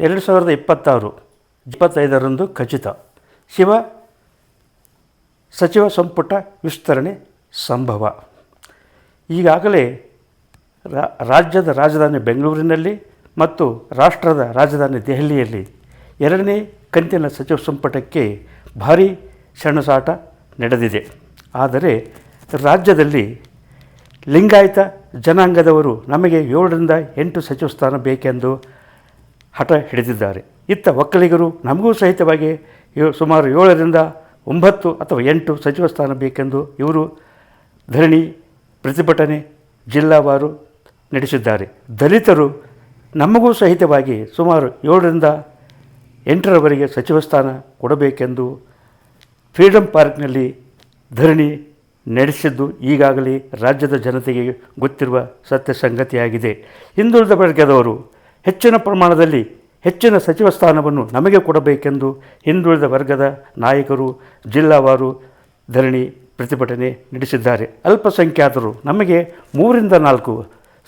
2026 25ರಂದು ಖಚಿತ. ಸಚಿವ ಸಂಪುಟ ವಿಸ್ತರಣೆ ಸಂಭವ. ಈಗಾಗಲೇ ರಾಜ್ಯದ ರಾಜಧಾನಿ ಬೆಂಗಳೂರಿನಲ್ಲಿ ಮತ್ತು ರಾಷ್ಟ್ರದ ರಾಜಧಾನಿ ದೆಹಲಿಯಲ್ಲಿ 2ನೇ ಕಂತಿನ ಸಚಿವ ಸಂಪುಟಕ್ಕೆ ಭಾರೀ ಸೆಣಸಾಟ ನಡೆದಿದೆ. ಆದರೆ ರಾಜ್ಯದಲ್ಲಿ ಲಿಂಗಾಯತ ಜನಾಂಗದವರು ನಮಗೆ 7ರಿಂದ 8 ಸಚಿವ ಸ್ಥಾನ ಬೇಕೆಂದು ಹಠ ಹಿಡಿದಿದ್ದಾರೆ. ಇತ್ತ ಒಕ್ಕಲಿಗರು ನಮಗೂ ಸಹಿತವಾಗಿ ಸುಮಾರು 7ರಿಂದ 9 ಅಥವಾ 8 ಸಚಿವ ಸ್ಥಾನ ಬೇಕೆಂದು ಇವರು ಧರಣಿ ಪ್ರತಿಭಟನೆ ಜಿಲ್ಲಾವಾರು ನಡೆಸಿದ್ದಾರೆ. ದಲಿತರು ನಮಗೂ ಸಹಿತವಾಗಿ ಸುಮಾರು 7ರಿಂದ 8ರವರೆಗೆ ಸಚಿವ ಸ್ಥಾನ ಕೊಡಬೇಕೆಂದು ಫ್ರೀಡಂ ಪಾರ್ಕ್ನಲ್ಲಿ ಧರಣಿ ನಡೆಸಿದ್ದು ಈಗಾಗಲೇ ರಾಜ್ಯದ ಜನತೆಗೆ ಗೊತ್ತಿರುವ ಸತ್ಯ ಸಂಗತಿಯಾಗಿದೆ. ಹಿಂದುಳಿದ ವರ್ಗದವರು ಹೆಚ್ಚಿನ ಪ್ರಮಾಣದಲ್ಲಿ ಹೆಚ್ಚಿನ ಸಚಿವ ಸ್ಥಾನವನ್ನು ನಮಗೆ ಕೊಡಬೇಕೆಂದು ಹಿಂದುಳಿದ ವರ್ಗದ ನಾಯಕರು ಜಿಲ್ಲಾವಾರು ಧರಣಿ ಪ್ರತಿಭಟನೆ ನಡೆಸಿದ್ದಾರೆ. ಅಲ್ಪಸಂಖ್ಯಾತರು ನಮಗೆ 3ರಿಂದ 4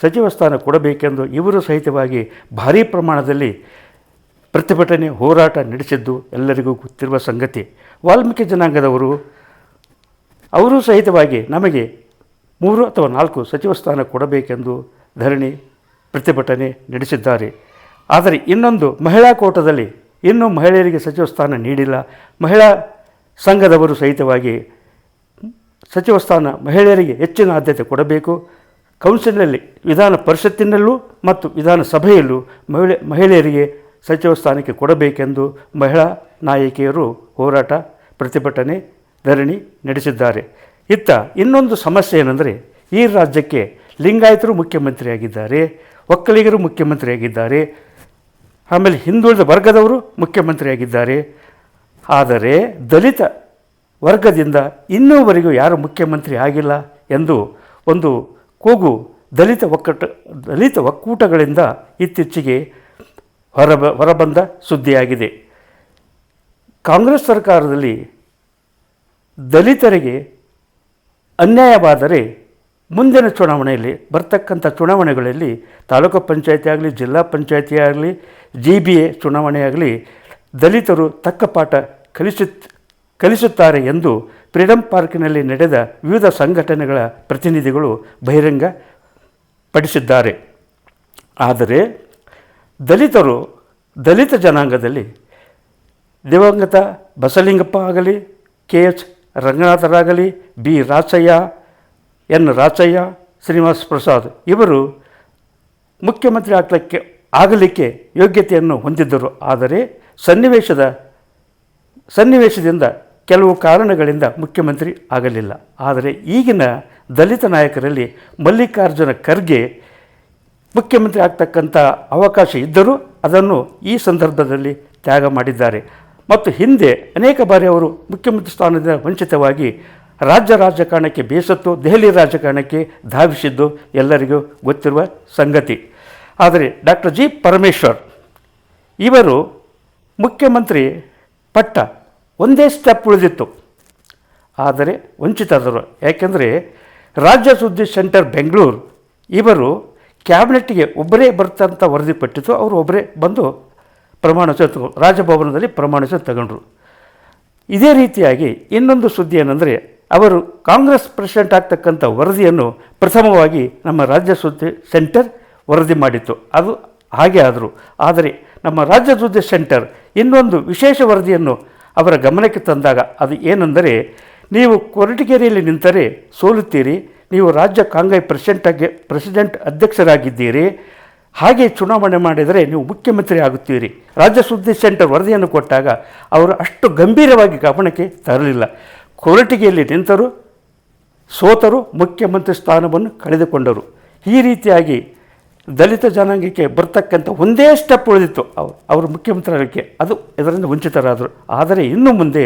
ಸಚಿವ ಸ್ಥಾನ ಕೊಡಬೇಕೆಂದು ಇವರು ಸಹಿತವಾಗಿ ಭಾರೀ ಪ್ರಮಾಣದಲ್ಲಿ ಪ್ರತಿಭಟನೆ ಹೋರಾಟ ನಡೆಸಿದ್ದು ಎಲ್ಲರಿಗೂ ಗೊತ್ತಿರುವ ಸಂಗತಿ. ವಾಲ್ಮೀಕಿ ಜನಾಂಗದವರು ಅವರು ಸಹಿತವಾಗಿ ನಮಗೆ 3 ಅಥವಾ 4 ಸಚಿವ ಸ್ಥಾನ ಕೊಡಬೇಕೆಂದು ಧರಣಿ ಪ್ರತಿಭಟನೆ ನಡೆಸಿದ್ದಾರೆ. ಆದರೆ ಇನ್ನೊಂದು ಮಹಿಳಾ ಕೋಟಾದಲ್ಲಿ ಇನ್ನೂ ಮಹಿಳೆಯರಿಗೆ ಸಚಿವ ಸ್ಥಾನ ನೀಡಿಲ್ಲ. ಮಹಿಳಾ ಸಂಘದವರು ಸಹಿತವಾಗಿ ಸಚಿವ ಸ್ಥಾನ ಮಹಿಳೆಯರಿಗೆ ಹೆಚ್ಚಿನ ಆದ್ಯತೆ ಕೊಡಬೇಕು. ಕೌನ್ಸಿಲ್ನಲ್ಲಿ ವಿಧಾನ ಪರಿಷತ್ತಿನಲ್ಲೂ ಮತ್ತು ವಿಧಾನಸಭೆಯಲ್ಲೂ ಮಹಿಳೆಯರಿಗೆ ಸಚಿವ ಸ್ಥಾನಕ್ಕೆ ಕೊಡಬೇಕೆಂದು ಮಹಿಳಾ ನಾಯಕಿಯರು ಹೋರಾಟ ಪ್ರತಿಭಟನೆ ಧರಣಿ ನಡೆಸಿದ್ದಾರೆ. ಇತ್ತ ಇನ್ನೊಂದು ಸಮಸ್ಯೆ ಏನೆಂದರೆ ಈ ರಾಜ್ಯಕ್ಕೆ ಲಿಂಗಾಯತರು ಮುಖ್ಯಮಂತ್ರಿಯಾಗಿದ್ದಾರೆ, ಒಕ್ಕಲಿಗರು ಮುಖ್ಯಮಂತ್ರಿಯಾಗಿದ್ದಾರೆ, ಆಮೇಲೆ ಹಿಂದುಳಿದ ವರ್ಗದವರು ಮುಖ್ಯಮಂತ್ರಿಯಾಗಿದ್ದಾರೆ. ಆದರೆ ದಲಿತ ವರ್ಗದಿಂದ ಇನ್ನೂವರೆಗೂ ಯಾರು ಮುಖ್ಯಮಂತ್ರಿ ಆಗಿಲ್ಲ ಎಂದು ಒಂದು ಕೂಗು ದಲಿತ ಒಕ್ಕೂಟಗಳಿಂದ ಇತ್ತೀಚೆಗೆ ಹೊರಬಂದ ಸುದ್ದಿಯಾಗಿದೆ. ಕಾಂಗ್ರೆಸ್ ಸರ್ಕಾರದಲ್ಲಿ ದಲಿತರಿಗೆ ಅನ್ಯಾಯವಾದರೆ ಮುಂದಿನ ಚುನಾವಣೆಯಲ್ಲಿ ಬರ್ತಕ್ಕಂಥ ಚುನಾವಣೆಗಳಲ್ಲಿ ತಾಲೂಕು ಪಂಚಾಯತಿ ಆಗಲಿ, ಜಿಲ್ಲಾ ಪಂಚಾಯತಿ ಆಗಲಿ, GBA ಚುನಾವಣೆ ಆಗಲಿ ದಲಿತರು ತಕ್ಕ ಪಾಠ ಕಲಿಸುತ್ತಾರೆ ಎಂದು ಫ್ರೀಡಂ ಪಾರ್ಕಿನಲ್ಲಿ ನಡೆದ ವಿವಿಧ ಸಂಘಟನೆಗಳ ಪ್ರತಿನಿಧಿಗಳು ಬಹಿರಂಗಪಡಿಸಿದ್ದಾರೆ. ಆದರೆ ದಲಿತ ಜನಾಂಗದಲ್ಲಿ ದಿವಂಗತ ಬಸಲಿಂಗಪ್ಪ ಆಗಲಿ, KH ರಂಗನಾಥರಾಗಲಿ, B Rachaiah, N Rachaiah, Srinivasa Prasad ಇವರು ಮುಖ್ಯಮಂತ್ರಿ ಆಗಲಿಕ್ಕೆ ಯೋಗ್ಯತೆಯನ್ನು ಹೊಂದಿದ್ದರು. ಆದರೆ ಸನ್ನಿವೇಶದಿಂದ ಕೆಲವು ಕಾರಣಗಳಿಂದ ಮುಖ್ಯಮಂತ್ರಿ ಆಗಲಿಲ್ಲ. ಆದರೆ ಈಗಿನ ದಲಿತ ನಾಯಕರಲ್ಲಿ ಮಲ್ಲಿಕಾರ್ಜುನ ಖರ್ಗೆ ಮುಖ್ಯಮಂತ್ರಿ ಆಗ್ತಕ್ಕಂಥ ಅವಕಾಶ ಇದ್ದರೂ ಅದನ್ನು ಈ ಸಂದರ್ಭದಲ್ಲಿ ತ್ಯಾಗ ಮಾಡಿದ್ದಾರೆ. ಮತ್ತು ಹಿಂದೆ ಅನೇಕ ಬಾರಿ ಅವರು ಮುಖ್ಯಮಂತ್ರಿ ಸ್ಥಾನದಿಂದ ವಂಚಿತವಾಗಿ ರಾಜಕಾರಣಕ್ಕೆ ಬೇಸತ್ತು ದೆಹಲಿ ರಾಜಕಾರಣಕ್ಕೆ ಧಾವಿಸಿದ್ದು ಎಲ್ಲರಿಗೂ ಗೊತ್ತಿರುವ ಸಂಗತಿ. ಆದರೆ ಡಾಕ್ಟರ್ G. ಪರಮೇಶ್ವರ್ ಇವರು ಮುಖ್ಯಮಂತ್ರಿ ಪಟ್ಟ ಒಂದೇ ಸ್ಟೆಪ್ ಉಳಿದಿತ್ತು, ಆದರೆ ವಂಚಿತರಾದರು. ಯಾಕೆಂದರೆ ರಾಜ್ಯ ಸುದ್ದಿ ಸೆಂಟರ್ ಬೆಂಗಳೂರು ಇವರು ಕ್ಯಾಬಿನೆಟ್ಗೆ ಒಬ್ಬರೇ ಬರ್ತಂಥ ವರದಿ ಪಟ್ಟಿತ್ತು. ಅವರು ಒಬ್ಬರೇ ಬಂದು ರಾಜಭವನದಲ್ಲಿ ಪ್ರಮಾಣ ತಗೊಂಡ್ರು. ಇದೇ ರೀತಿಯಾಗಿ ಇನ್ನೊಂದು ಸುದ್ದಿ ಏನಂದರೆ ಅವರು ಕಾಂಗ್ರೆಸ್ ಪ್ರೆಸಿಡೆಂಟ್ ಆಗ್ತಕ್ಕಂಥ ವರದಿಯನ್ನು ಪ್ರಥಮವಾಗಿ ನಮ್ಮ ರಾಜ್ಯ ಸುದ್ದಿ ಸೆಂಟರ್ ವರದಿ ಮಾಡಿತ್ತು. ಅದು ಹಾಗೆ ಆದರು. ಆದರೆ ನಮ್ಮ ರಾಜ್ಯ ಸುದ್ದಿ ಸೆಂಟರ್ ಇನ್ನೊಂದು ವಿಶೇಷ ವರದಿಯನ್ನು ಅವರ ಗಮನಕ್ಕೆ ತಂದಾಗ ಅದು ಏನೆಂದರೆ, ನೀವು ಕೊರಟಗೆರೆಯಲ್ಲಿ ನಿಂತರೆ ಸೋಲುತ್ತೀರಿ, ನೀವು ರಾಜ್ಯ ಕಾಂಗ್ರೆಸ್ ಪ್ರೆಸಿಡೆಂಟ್ ಅಧ್ಯಕ್ಷರಾಗಿದ್ದೀರಿ, ಹಾಗೆ ಚುನಾವಣೆ ಮಾಡಿದರೆ ನೀವು ಮುಖ್ಯಮಂತ್ರಿ ಆಗುತ್ತೀರಿ. ರಾಜ್ಯ ಸುದ್ದಿ ಸೆಂಟರ್ ವರದಿಯನ್ನು ಕೊಟ್ಟಾಗ ಅವರು ಅಷ್ಟು ಗಂಭೀರವಾಗಿ ಗಮನಕ್ಕೆ ತರಲಿಲ್ಲ. ಕೊರಟಗೆರೆಯಲ್ಲಿ ನಿಂತರು, ಸೋತರು, ಮುಖ್ಯಮಂತ್ರಿ ಸ್ಥಾನವನ್ನು ಕಳೆದುಕೊಂಡರು. ಈ ರೀತಿಯಾಗಿ ದಲಿತ ಜನಾಂಗಕ್ಕೆ ಬರ್ತಕ್ಕಂಥ ಒಂದೇ ಸ್ಟೆಪ್ ಉಳಿದಿತ್ತು ಅವರು ಮುಖ್ಯಮಂತ್ರಿ ಆಗಲಿಕ್ಕೆ, ಅದು ಇದರಿಂದ ವಂಚಿತರಾದರು. ಆದರೆ ಇನ್ನು ಮುಂದೆ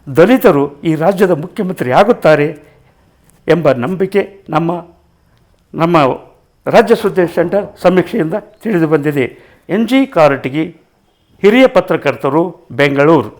ದಲಿತರು ಈ ರಾಜ್ಯದ ಮುಖ್ಯಮಂತ್ರಿ ಆಗುತ್ತಾರೆ ಎಂಬ ನಂಬಿಕೆ ನಮ್ಮ ರಾಜ್ಯ ಸುದ್ದಿ ಸೆಂಟರ್ ಸಮೀಕ್ಷೆಯಿಂದ ತಿಳಿದು ಬಂದಿದೆ. NG ಕಾರಟಗಿ, ಹಿರಿಯ ಪತ್ರಕರ್ತರು, ಬೆಂಗಳೂರು.